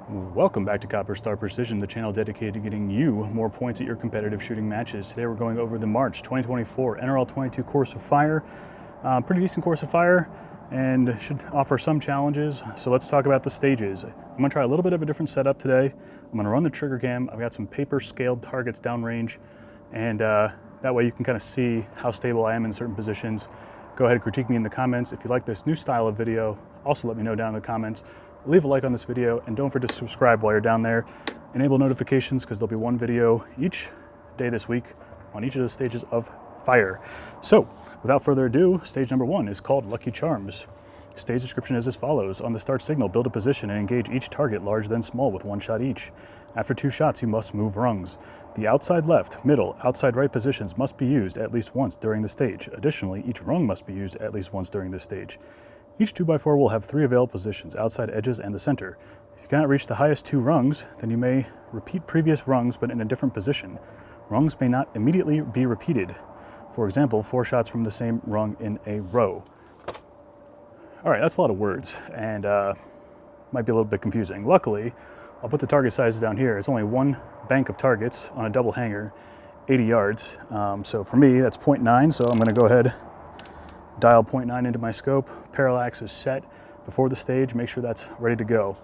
Welcome back to Copper Star Precision, the channel dedicated to getting you more points at your competitive shooting matches. Today we're going over the March 2024 NRL22 Course of Fire. Pretty decent course of fire and should offer some challenges. So let's talk about the stages. I'm gonna try a little bit of a different setup today. I'm gonna run the trigger cam. I've got some paper scaled targets downrange, and that way you can kind of see how stable I am in certain positions. Go ahead and critique me in the comments. If you like this new style of video, also let me know down in the comments. Leave a like on this video and don't forget to subscribe while you're down there. Enable notifications because there'll be one video each day this week on each of the stages of fire. So without further ado, stage number 1 is called Lucky Charms. Stage description is as follows. On the start signal, build a position and engage each target, large then small, with 1 shot each. After 2 shots, you must move rungs. The outside left, middle, outside right positions must be used at least once during the stage. Additionally, each rung must be used at least once during this stage. Each 2x4 will have 3 available positions, outside edges and the center. If you cannot reach the highest 2 rungs, then you may repeat previous rungs but in a different position. Rungs may not immediately be repeated. For example, 4 shots from the same rung in a row. All right, that's a lot of words and might be a little bit confusing. Luckily, I'll put the target sizes down here. It's only 1 bank of targets on a double hanger, 80 yards. So for me, that's 0.9, so I'm gonna go ahead, dial 0.9 into my scope. Parallax is set before the stage. Make sure that's ready to go.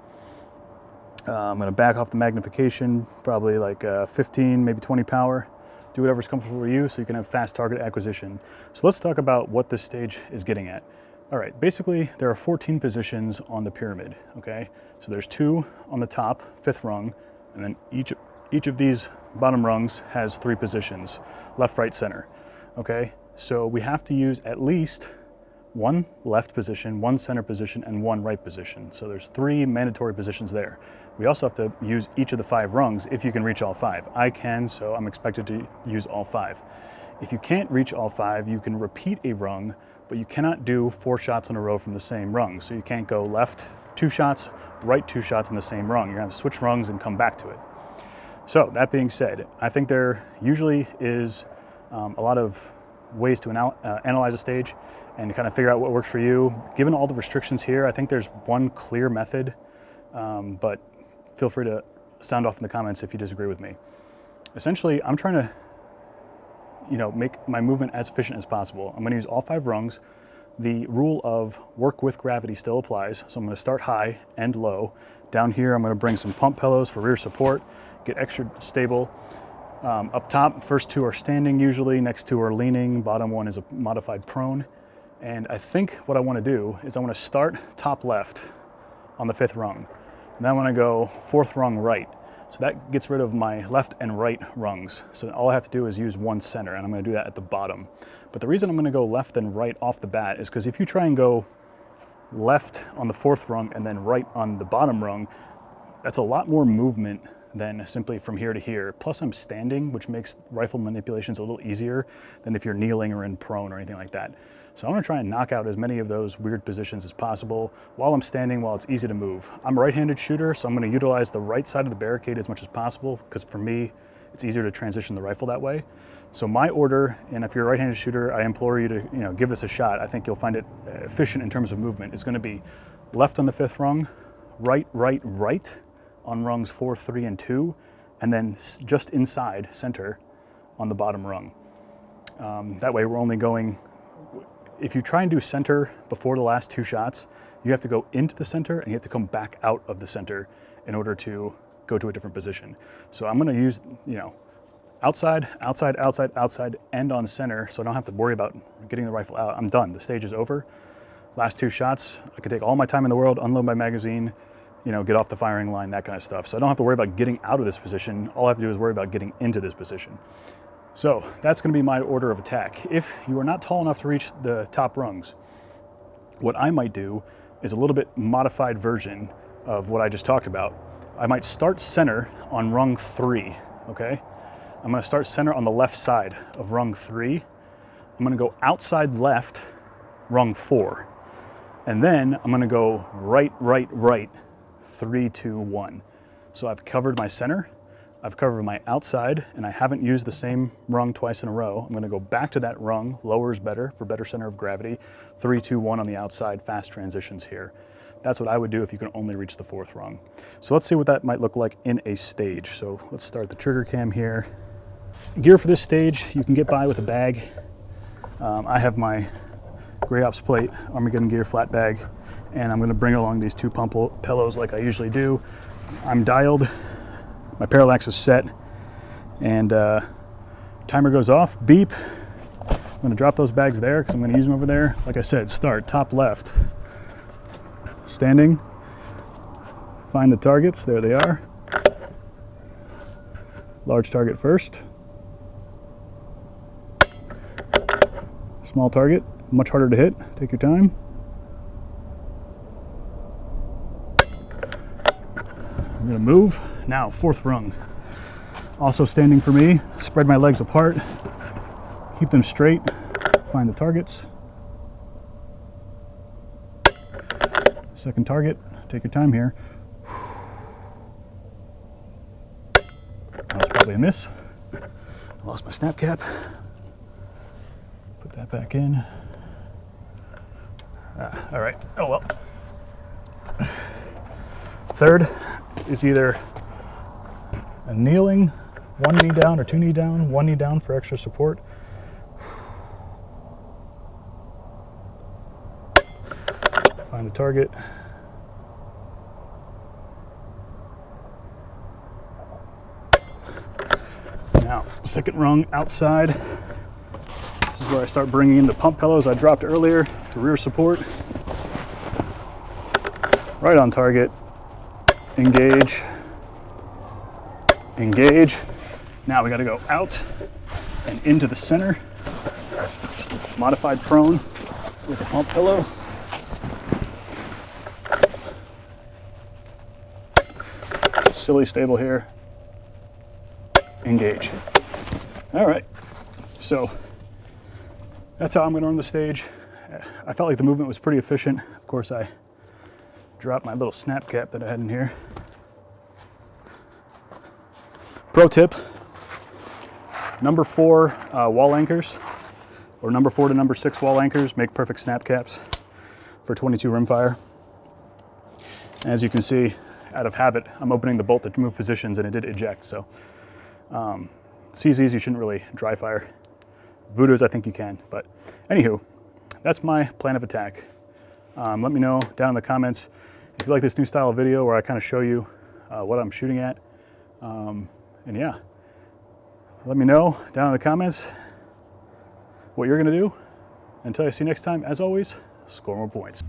I'm going to back off the magnification, probably like 15, maybe 20 power. Do whatever's comfortable for you so you can have fast target acquisition. So let's talk about what this stage is getting at. All right, basically there are 14 positions on the pyramid, okay? So there's 2 on the top, 5th rung, and then each of these bottom rungs has 3 positions, left, right, center, okay? So we have to use at least 1 left position, 1 center position, and 1 right position. So there's 3 mandatory positions there. We also have to use each of the 5 rungs if you can reach all 5. I can, so I'm expected to use all 5. If you can't reach all 5, you can repeat a rung, but you cannot do 4 shots in a row from the same rung. So you can't go left 2 shots, right 2 shots in the same rung. You're gonna have to switch rungs and come back to it. So that being said, I think there usually is a lot of ways to analyze a stage and kind of figure out what works for you. Given all the restrictions here, I think there's one clear method, but feel free to sound off in the comments if you disagree with me. Essentially, I'm trying to make my movement as efficient as possible. I'm going to use all 5 rungs. The rule of work with gravity still applies, so I'm going to start high and low. Down here, I'm going to bring some pump pillows for rear support, get extra stable. Up top, first 2 are standing usually, next 2 are leaning, bottom one is a modified prone. And I think what I want to do is I want to start top left on the 5th rung. And then I want to go 4th rung right. So that gets rid of my left and right rungs. So all I have to do is use 1 center, and I'm going to do that at the bottom. But the reason I'm going to go left and right off the bat is because if you try and go left on the 4th rung and then right on the bottom rung, that's a lot more movement than simply from here to here. Plus I'm standing, which makes rifle manipulations a little easier than if you're kneeling or in prone or anything like that. So I'm gonna try and knock out as many of those weird positions as possible while I'm standing, while it's easy to move. I'm a right-handed shooter, so I'm gonna utilize the right side of the barricade as much as possible, because for me, it's easier to transition the rifle that way. So my order, and if you're a right-handed shooter, I implore you to give this a shot. I think you'll find it efficient in terms of movement. It's gonna be left on the 5th rung, right, right, right, on rungs 4, 3, and 2, and then just inside center on the bottom rung. That way we're only going, if you try and do center before the last 2 shots, you have to go into the center and you have to come back out of the center in order to go to a different position. So I'm gonna use, outside, outside, outside, outside, and on center, so I don't have to worry about getting the rifle out. I'm done, the stage is over. Last 2 shots, I could take all my time in the world, unload my magazine, get off the firing line, that kind of stuff. So I don't have to worry about getting out of this position. All I have to do is worry about getting into this position. So that's gonna be my order of attack. If you are not tall enough to reach the top rungs, what I might do is a little bit modified version of what I just talked about. I might start center on rung 3, okay? I'm gonna start center on the left side of rung 3. I'm gonna go outside left, rung 4. And then I'm gonna go right, right, right, 3, 2, 1. So I've covered my center, I've covered my outside, and I haven't used the same rung twice in a row. I'm gonna go back to that rung, lower is better for better center of gravity, 3, 2, 1 on the outside, fast transitions here. That's what I would do if you can only reach the 4th rung. So let's see what that might look like in a stage. So let's start the trigger cam here. Gear for this stage, you can get by with a bag. I have my Gray Ops Plate Armageddon gear flat bag, and I'm gonna bring along these 2 pump pillows like I usually do. I'm dialed, my parallax is set, and timer goes off, beep. I'm gonna drop those bags there because I'm gonna use them over there. Like I said, start top left. Standing, find the targets, there they are. Large target first. Small target, much harder to hit, take your time. I'm gonna move. Now, 4th rung. Also standing for me, spread my legs apart, keep them straight, find the targets. Second target, take your time here. That was probably a miss. I lost my snap cap. Put that back in. All right, oh well. Third is either a kneeling, 1 knee down or 2 knee down, 1 knee down for extra support. Find the target. Now, 2nd rung outside. This is where I start bringing in the pump pillows I dropped earlier for rear support. Right on target. Engage. Engage. Now we got to go out and into the center. Modified prone with a pump pillow. Silly stable here. Engage. All right, so that's how I'm going to run the stage. I felt like the movement was pretty efficient. Of course, I dropped my little snap cap that I had in here. Pro tip, number 4 wall anchors, or number 4 to number 6 wall anchors make perfect snap caps for 22 rimfire. As you can see, out of habit, I'm opening the bolt to move positions and it did eject, so CZs you shouldn't really dry fire. Voodoos I think you can, but anywho, that's my plan of attack. Let me know down in the comments if you like this new style of video where I kind of show you what I'm shooting at. And yeah, let me know down in the comments what you're gonna do. Until I see you next time, as always, score more points.